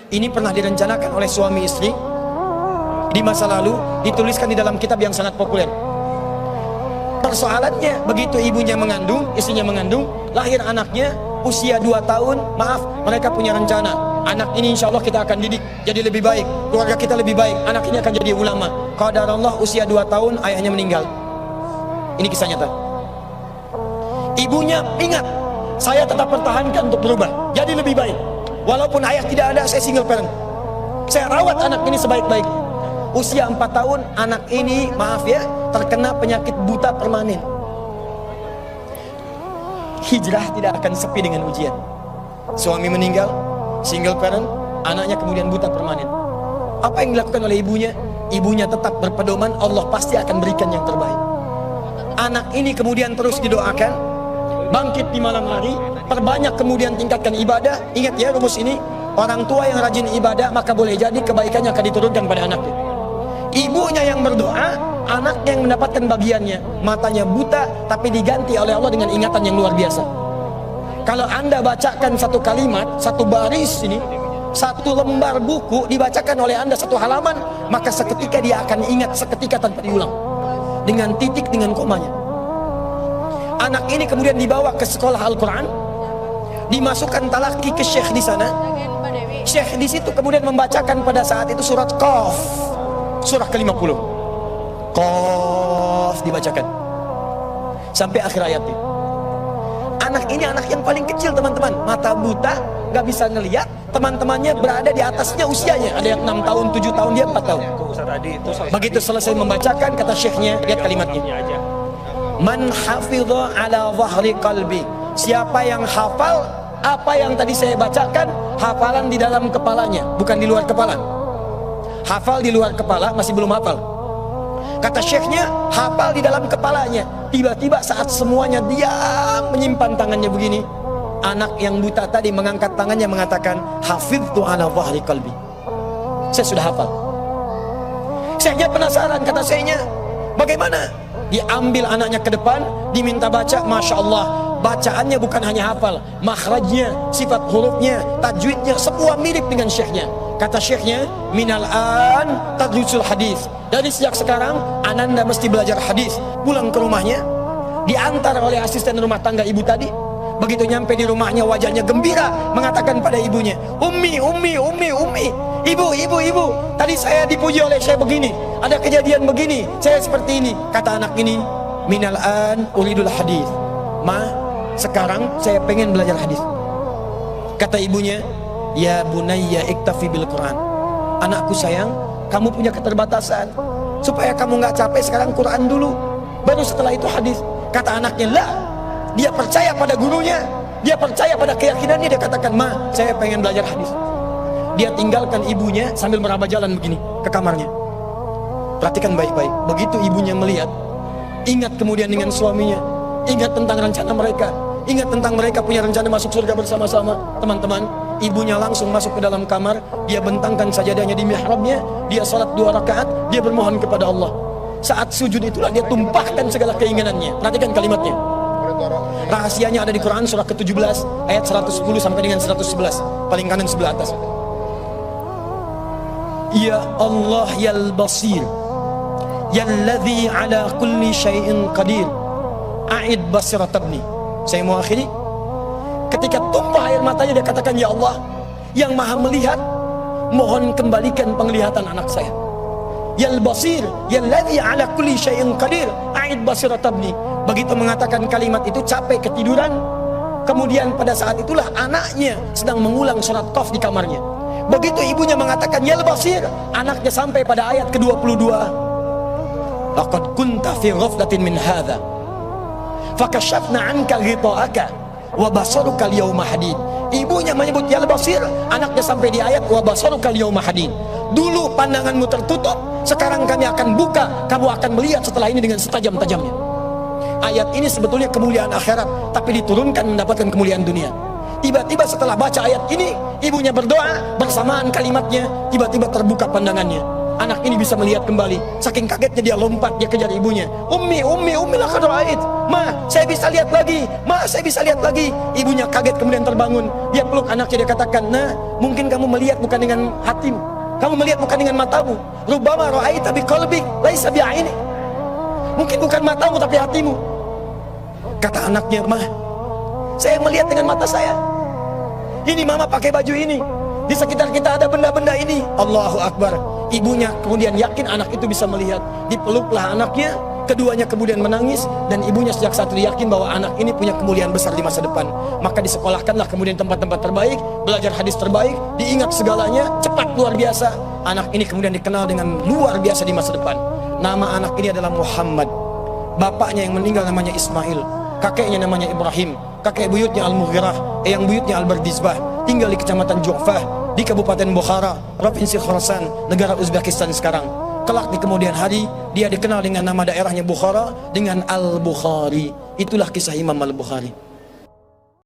Ini pernah direncanakan oleh suami istri di masa lalu, dituliskan di dalam kitab yang sangat populer. Persoalannya, begitu ibunya mengandung, istrinya mengandung, lahir anaknya usia 2 tahun, maaf, mereka punya rencana, anak ini insya Allah kita akan didik jadi lebih baik, keluarga kita lebih baik, anak ini akan jadi ulama. Qadarullah usia 2 tahun ayahnya meninggal. Ini kisah nyata. Ibunya ingat, saya tetap pertahankan untuk berubah jadi lebih baik, walaupun ayah tidak ada, saya single parent, saya rawat anak ini sebaik-baik. Usia 4 tahun anak ini, maaf ya, terkena penyakit buta permanen. Hijrah tidak akan sepi dengan ujian. Suami meninggal, single parent, anaknya kemudian buta permanen. Apa yang dilakukan oleh ibunya? Ibunya tetap berpedoman, Allah pasti akan berikan yang terbaik. Anak ini kemudian terus didoakan, bangkit di malam hari, perbanyak kemudian tingkatkan ibadah. Ingat ya rumus ini, orang tua yang rajin ibadah maka boleh jadi kebaikannya akan diturunkan pada anaknya. Ibunya yang berdoa, anaknya yang mendapatkan bagiannya. Matanya buta tapi diganti oleh Allah dengan ingatan yang luar biasa. Kalau Anda bacakan satu kalimat, satu baris ini, satu lembar buku dibacakan oleh Anda satu halaman, maka seketika dia akan ingat seketika tanpa diulang, dengan titik, dengan komanya. Anak ini kemudian dibawa ke sekolah Al-Quran, dimasukkan talaki ke syekh di sana. Syekh di situ kemudian membacakan pada saat itu surat Qaf, surah ke-50. Qaf dibacakan sampai akhir ayatnya. Anak ini anak yang paling kecil teman-teman, mata buta, gak bisa ngelihat. Teman-temannya berada di atasnya usianya, ada yang 6 tahun, 7 tahun, dia 4 tahun. Begitu selesai membacakan, kata syekhnya, lihat kalimatnya, man hafidha ala zahri qalbi, siapa yang hafal apa yang tadi saya bacakan, hafalan di dalam kepalanya, bukan di luar kepala. Hafal di luar kepala masih belum hafal. Kata syekhnya, hafal di dalam kepalanya. Tiba-tiba saat semuanya diam menyimpan tangannya begini, anak yang buta tadi mengangkat tangannya mengatakan, hafidtu ala zahri qalbi, saya sudah hafal. Syekhnya penasaran, kata syekhnya, bagaimana? Diambil anaknya ke depan, diminta baca, Masya Allah, bacaannya bukan hanya hafal, makhrajnya, sifat hurufnya, tajwidnya, semua mirip dengan syekhnya. Kata syekhnya, minal an tadrusul hadis, dari sejak sekarang ananda mesti belajar hadis. Pulang ke rumahnya, diantar oleh asisten rumah tangga ibu tadi. Begitu nyampe di rumahnya, wajahnya gembira, mengatakan pada ibunya, ummi, ibu, tadi saya dipuji oleh saya begini, ada kejadian begini, saya seperti ini. Kata anak ini, minal an uridul hadis, ma, sekarang saya pengen belajar hadis. Kata ibunya, ya bunayya iktafi bil Quran, anakku sayang, kamu punya keterbatasan, supaya kamu nggak capek sekarang Quran dulu, baru setelah itu hadis. Kata anaknya, lah, dia percaya pada gurunya, dia percaya pada keyakinannya, dia katakan, ma, saya pengen belajar hadis. Dia tinggalkan ibunya sambil meraba jalan begini ke kamarnya. Perhatikan baik-baik, begitu ibunya melihat, ingat kemudian dengan suaminya, ingat tentang rencana mereka, ingat tentang mereka punya rencana masuk surga bersama-sama. Teman-teman, ibunya langsung masuk ke dalam kamar, dia bentangkan sajadahnya di mihrabnya, dia salat 2 rakaat, dia bermohon kepada Allah. Saat sujud itulah dia tumpahkan segala keinginannya. Perhatikan kalimatnya. Rahasianya ada di Quran surah ke-17 ayat 110 sampai dengan 111, paling kanan sebelah atas. Ya Allah yal basir, yalladzi ala kulli syai'in qadir, a'id basirat ibni. Saya mau akhiri. Ketika tumpah air matanya, dia katakan, ya Allah yang maha melihat, mohon kembalikan penglihatan anak saya. Yal basir, yalladzi ala kulli syai'in qadir, a'id basirat ibni. Begitu mengatakan kalimat itu, capek ketiduran. Kemudian pada saat itulah anaknya sedang mengulang surat Qaf di kamarnya. Begitu ibunya mengatakan ya basir, anaknya sampai pada ayat ke-22. Laqad kunta fi ghaflatin min hadza fakashafna 'anka ghita'aka wa basaruka al-yawma hadid. Ibunya menyebut ya basir, anaknya sampai di ayat wa basaruka al-yawma hadid. Dulu pandanganmu tertutup, sekarang kami akan buka, kamu akan melihat setelah ini dengan setajam-tajamnya. Ayat ini sebetulnya kemuliaan akhirat, tapi diturunkan mendapatkan kemuliaan dunia. Tiba-tiba setelah baca ayat ini, ibunya berdoa, bersamaan kalimatnya, tiba-tiba terbuka pandangannya. Anak ini bisa melihat kembali. Saking kagetnya dia lompat, dia kejar ibunya. Ummi laqad ra'ait. Ma, saya bisa lihat lagi. Ma, saya bisa lihat lagi. Ibunya kaget kemudian terbangun. Dia peluk anaknya, dia katakan, nah, mungkin kamu melihat bukan dengan hatimu, kamu melihat bukan dengan matamu. Rubbama ra'aita biqalbik laisa bi'ainik. Mungkin bukan matamu tapi hatimu. Kata anaknya, Ma, saya melihat dengan mata saya. Ini mama pakai baju ini. Di sekitar kita ada benda-benda ini. Allahu Akbar. Ibunya kemudian yakin anak itu bisa melihat. Dipeluklah anaknya. Keduanya kemudian menangis. Dan ibunya sejak saat itu yakin bahwa anak ini punya kemuliaan besar di masa depan. Maka disekolahkanlah kemudian tempat-tempat terbaik. Belajar hadis terbaik. Diingat segalanya. Cepat luar biasa. Anak ini kemudian dikenal dengan luar biasa di masa depan. Nama anak ini adalah Muhammad. Bapaknya yang meninggal namanya Ismail. Kakeknya namanya Ibrahim. Kakek buyutnya Al-Mughirah, eyang buyutnya Al-Bardizbah. Tinggal di kecamatan Ju'fah, di Kabupaten Bukhara, Provinsi Khorasan, negara Uzbekistan sekarang. Kelak di kemudian hari, dia dikenal dengan nama daerahnya Bukhara, dengan Al-Bukhari. Itulah kisah Imam Al-Bukhari.